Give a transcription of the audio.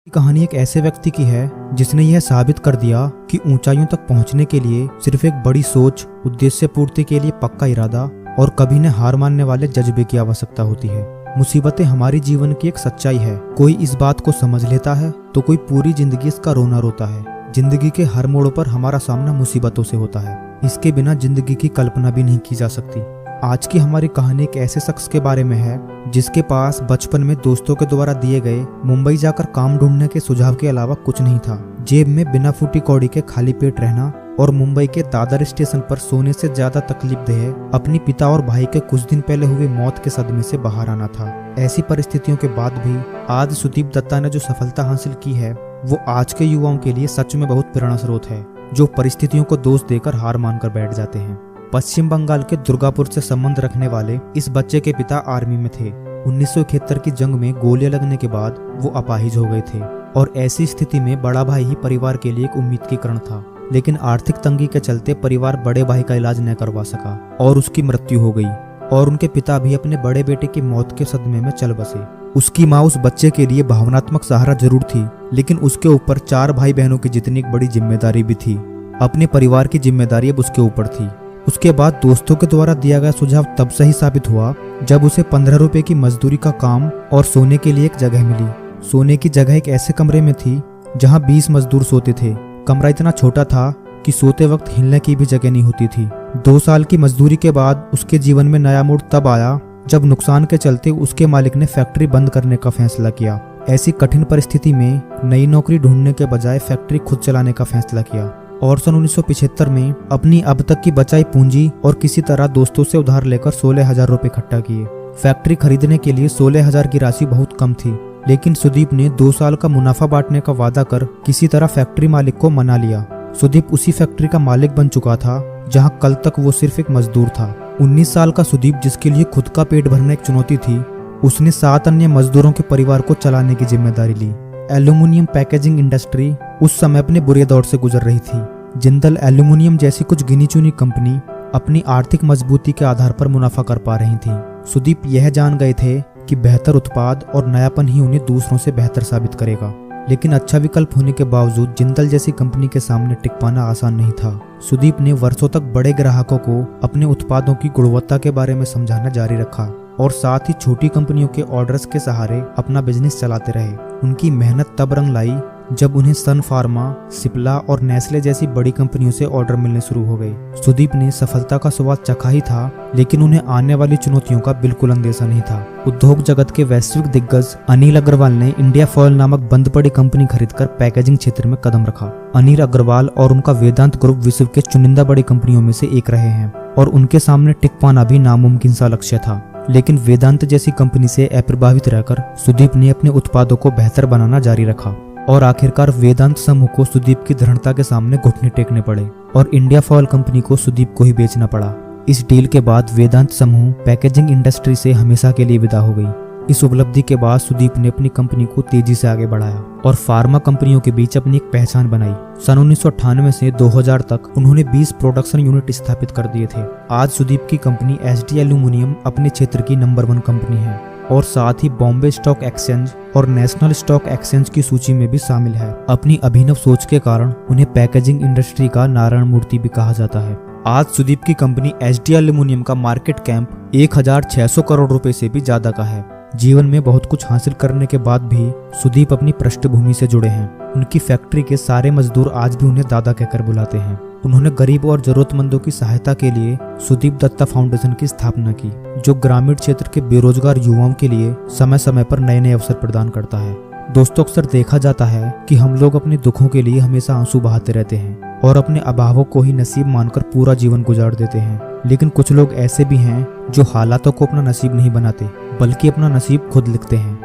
कहानी एक ऐसे व्यक्ति की है जिसने यह साबित कर दिया कि ऊंचाइयों तक पहुंचने के लिए सिर्फ एक बड़ी सोच, उद्देश्य पूर्ति के लिए पक्का इरादा और कभी न हार मानने वाले जज्बे की आवश्यकता होती है। मुसीबतें हमारी जीवन की एक सच्चाई है। कोई इस बात को समझ लेता है तो कोई पूरी जिंदगी इसका रोना रोता है। जिंदगी के हर मोड़ पर हमारा सामना मुसीबतों से होता है। इसके बिना जिंदगी की कल्पना भी नहीं की जा सकती। आज की हमारी कहानी एक ऐसे शख्स के बारे में है जिसके पास बचपन में दोस्तों के द्वारा दिए गए मुंबई जाकर काम ढूंढने के सुझाव के अलावा कुछ नहीं था। जेब में बिना फूटी कौड़ी के खाली पेट रहना और मुंबई के दादर स्टेशन पर सोने से ज्यादा तकलीफदेह अपनी पिता और भाई के कुछ दिन पहले हुई मौत के सदमे से बाहर आना था। ऐसी परिस्थितियों के बाद भी आज सुदीप दत्ता ने जो सफलता हासिल की है वो आज के युवाओं के लिए सच में बहुत प्रेरणा स्रोत है, जो परिस्थितियों को दोष देकर हार मानकर बैठ जाते हैं। पश्चिम बंगाल के दुर्गापुर से संबंध रखने वाले इस बच्चे के पिता आर्मी में थे। 1971 की जंग में गोलियां लगने के बाद वो अपाहिज हो गए थे और ऐसी स्थिति में बड़ा भाई ही परिवार के लिए एक उम्मीद की किरण था। लेकिन आर्थिक तंगी के चलते परिवार बड़े भाई का इलाज न करवा सका और उसकी मृत्यु हो गई और उनके पिता भी अपने बड़े बेटे की मौत के सदमे में चल बसे। उसकी माँ उस बच्चे के लिए भावनात्मक सहारा जरूर थी, लेकिन उसके ऊपर 4 भाई बहनों की जितनी एक बड़ी जिम्मेदारी भी थी। अपने परिवार की जिम्मेदारी अब उसके ऊपर थी। उसके बाद दोस्तों के द्वारा दिया गया सुझाव तब सही साबित हुआ जब उसे 15 रुपए की मजदूरी का काम और सोने के लिए एक जगह मिली। सोने की जगह एक ऐसे कमरे में थी जहां 20 मजदूर सोते थे। कमरा इतना छोटा था कि सोते वक्त हिलने की भी जगह नहीं होती थी। 2 साल की मजदूरी के बाद उसके जीवन में नया मोड़ तब आया जब नुकसान के चलते उसके मालिक ने फैक्ट्री बंद करने का फैसला किया। ऐसी कठिन परिस्थिति में नई नौकरी ढूंढने के बजाय फैक्ट्री खुद चलाने का फैसला किया और सन 1975 में अपनी अब तक की बचाई पूंजी और किसी तरह दोस्तों से उधार लेकर 16,000 रुपए इकट्ठा किए। फैक्ट्री खरीदने के लिए 16,000 की राशि बहुत कम थी, लेकिन सुदीप ने 2 साल का मुनाफा बांटने का वादा कर किसी तरह फैक्ट्री मालिक को मना लिया। सुदीप उसी फैक्ट्री का मालिक बन चुका था जहां कल तक वो सिर्फ एक मजदूर था। 19 साल का सुदीप, जिसके लिए खुद का पेट भरना एक चुनौती थी, उसने 7 अन्य मजदूरों के परिवार को चलाने की जिम्मेदारी ली। एल्यूमिनियम पैकेजिंग इंडस्ट्री उस समय अपने बुरे दौर से गुजर रही थी। जिंदल एल्यूमिनियम जैसी कुछ गिनी चुनी कंपनी अपनी आर्थिक मजबूती के आधार पर मुनाफा कर पा रही थी। सुदीप यह जान गए थे कि बेहतर उत्पाद और नयापन ही उन्हें दूसरों से बेहतर साबित करेगा, लेकिन अच्छा विकल्प होने के बावजूद जिंदल जैसी कंपनी के सामने टिक पाना आसान नहीं था। सुदीप ने वर्षों तक बड़े ग्राहकों को अपने उत्पादों की गुणवत्ता के बारे में समझाना जारी रखा और साथ ही छोटी कंपनियों के ऑर्डर्स के सहारे अपना बिजनेस चलाते रहे। उनकी मेहनत तब रंग लाई जब उन्हें सन फार्मा, सिप्ला और नेस्ले जैसी बड़ी कंपनियों से ऑर्डर मिलने शुरू हो गए। सुदीप ने सफलता का स्वाद चखा ही था, लेकिन उन्हें आने वाली चुनौतियों का बिल्कुल अंदेशा नहीं था। उद्योग जगत के वैश्विक दिग्गज अनिल अग्रवाल ने इंडिया फॉयल नामक बंद पड़ी कंपनी खरीदकर पैकेजिंग क्षेत्र में कदम रखा। अनिल अग्रवाल और उनका वेदांत ग्रुप विश्व के चुनिंदा बड़ी कंपनियों में से एक रहे हैं और उनके सामने टिक पाना भी नामुमकिन सा लक्ष्य था। लेकिन वेदांत जैसी कंपनी से अप्रभावित रहकर सुदीप ने अपने उत्पादों को बेहतर बनाना जारी रखा और आखिरकार वेदांत समूह को सुदीप की दृढ़ता के सामने घुटने टेकने पड़े और इंडिया फॉयल कंपनी को सुदीप को ही बेचना पड़ा। इस डील के बाद वेदांत समूह पैकेजिंग इंडस्ट्री से हमेशा के लिए विदा हो गई। इस उपलब्धि के बाद सुदीप ने अपनी कंपनी को तेजी से आगे बढ़ाया और फार्मा कंपनियों के बीच अपनी एक पहचान बनाई। सन 1998 से 2000 तक उन्होंने 20 प्रोडक्शन यूनिट स्थापित कर दिए थे। आज सुदीप की कंपनी एसडी एल्यूमिनियम अपने क्षेत्र की नंबर 1 कंपनी है और साथ ही बॉम्बे स्टॉक एक्सचेंज और नेशनल स्टॉक एक्सचेंज की सूची में भी शामिल है। अपनी अभिनव सोच के कारण उन्हें पैकेजिंग इंडस्ट्री का नारायण मूर्ति भी कहा जाता है। आज सुदीप की कंपनी एसडी एल्यूमिनियम का मार्केट कैंप 1600 करोड़ रुपए से भी ज्यादा का है। जीवन में बहुत कुछ हासिल करने के बाद भी सुदीप अपनी पृष्ठभूमि से जुड़े हैं। उनकी फैक्ट्री के सारे मजदूर आज भी उन्हें दादा कहकर बुलाते हैं। उन्होंने गरीबों और जरूरतमंदों की सहायता के लिए सुदीप दत्ता फाउंडेशन की स्थापना की, जो ग्रामीण क्षेत्र के बेरोजगार युवाओं के लिए समय समय पर नए नए अवसर प्रदान करता है। दोस्तों, अक्सर देखा जाता है कि हम लोग अपने दुखों के लिए हमेशा आंसू बहाते रहते हैं और अपने अभावों को ही नसीब मानकर पूरा जीवन गुजार देते हैं। लेकिन कुछ लोग ऐसे भी हैं जो हालातों को अपना नसीब नहीं बनाते, बल्कि अपना नसीब खुद लिखते हैं।